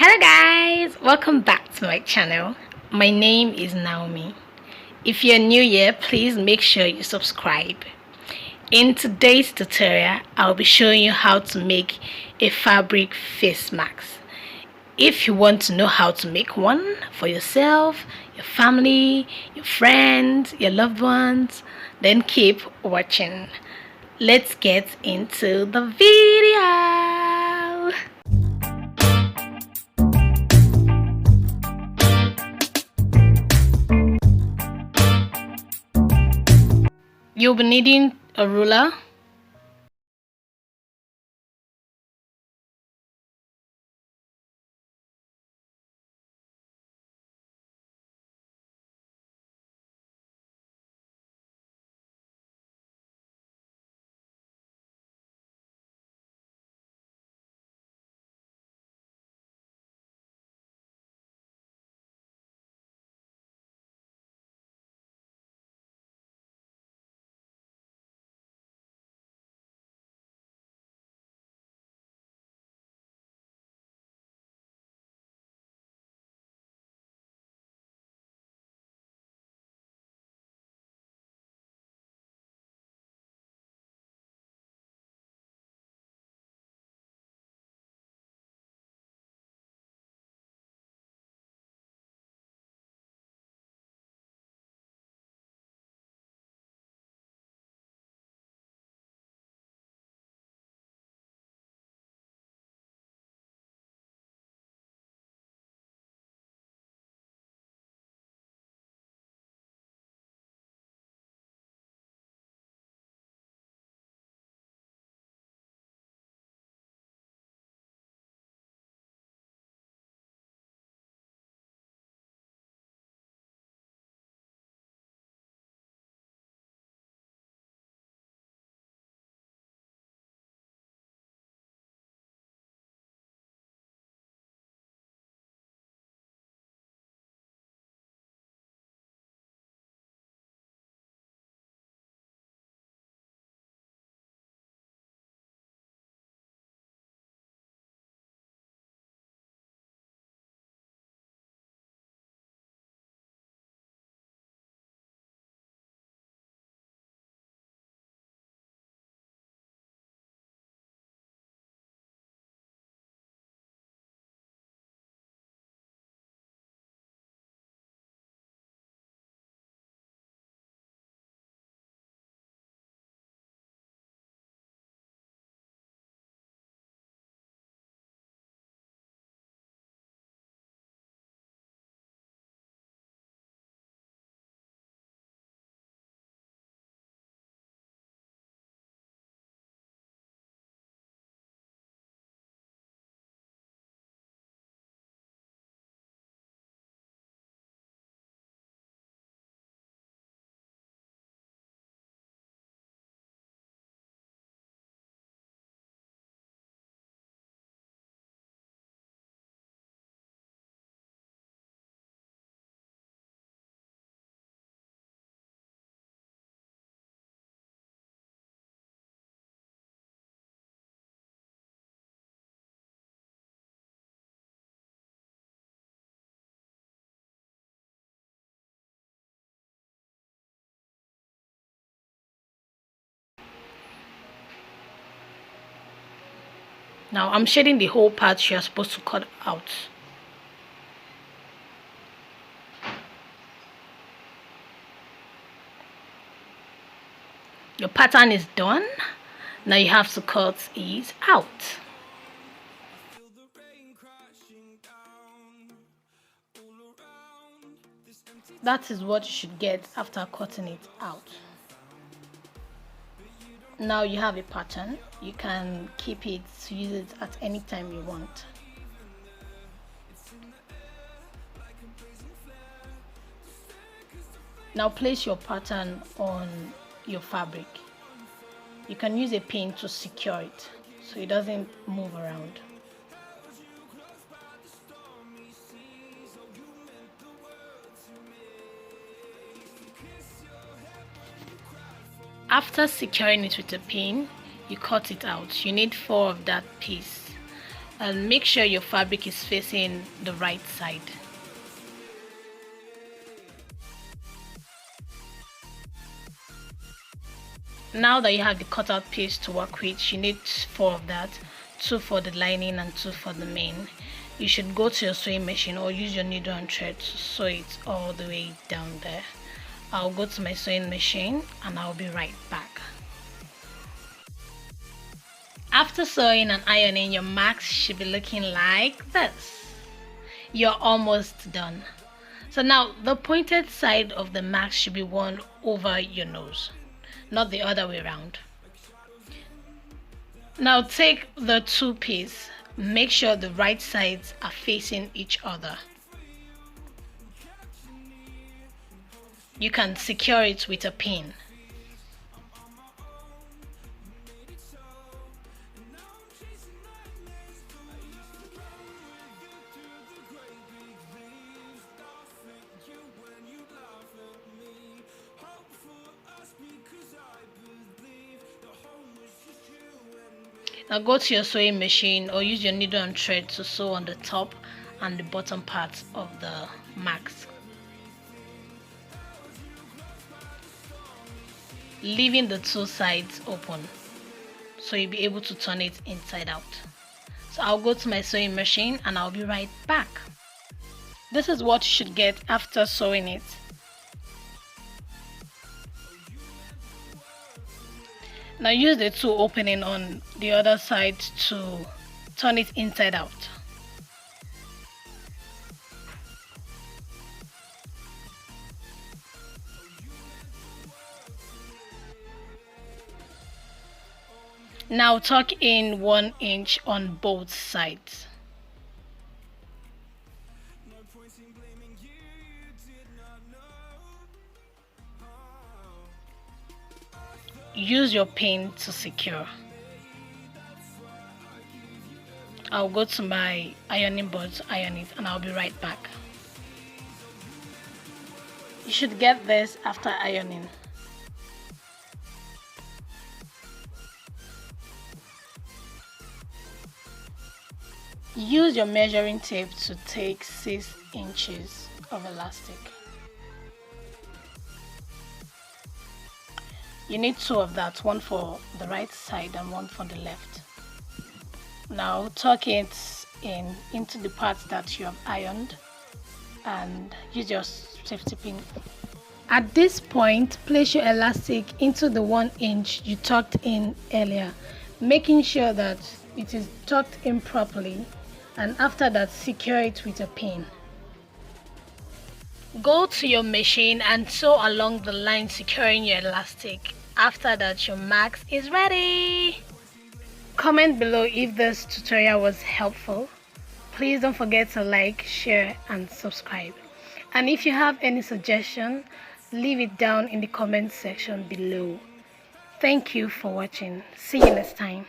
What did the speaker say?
Hello guys, welcome back to my channel. My name is Naomi. If you're new here, please make sure you subscribe. In today's tutorial, I'll be showing you how to make a fabric face mask. If you want to know how to make one for yourself, your family, your friends, your loved ones, then keep watching. Let's get into the video. You'll be needing a ruler, Now I'm shading the whole part you're supposed to cut out. Your pattern is done. Now you have to cut it out. That is what you should get after cutting it out. Now you have a pattern. You can keep it to use it at any time you want. Now place your pattern on your fabric. You can use a pin to secure it so it doesn't move around. After securing it with a pin, you cut it out. You need 4 of that piece. and make sure your fabric is facing the right side. Now that you have the cutout piece to work with, you need 4 of that, 2 for the lining and 2 for the main. You should go to your sewing machine or use your needle and thread to sew it all the way down there. I'll go to my sewing machine and I'll be right back. After sewing and ironing, your marks should be looking like this. You're almost done. So now the pointed side of the mark should be worn over your nose, not the other way around. Now take the 2 piece, make sure the right sides are facing each other. You can secure it with a pin. Now go to your sewing machine or use your needle and thread to sew on the top and the bottom parts of the marks, leaving the 2 sides open so you'll be able to turn it inside out. So I'll go to my sewing machine and I'll be right back. This is what you should get after sewing it. Now use the 2 opening on the other side to turn it inside out. Now tuck in 1 inch on both sides. Use your pin to secure. I'll go to my ironing board to iron it and I'll be right back. You should get this after ironing. Use your measuring tape to take 6 inches of elastic. You need 2 of that, 1 for the right side and 1 for the left. Now tuck it into the parts that you have ironed and use your safety pin. At this point, place your elastic into the 1 inch you tucked in earlier, making sure that it is tucked in properly, and after that secure it with a pin. Go to your machine and sew along the line securing your elastic. After that, your marks is ready. Comment below if this tutorial was helpful. Please don't forget to like, share and subscribe. And if you have any suggestion, leave it down in the comment section below. Thank you for watching. See you next time.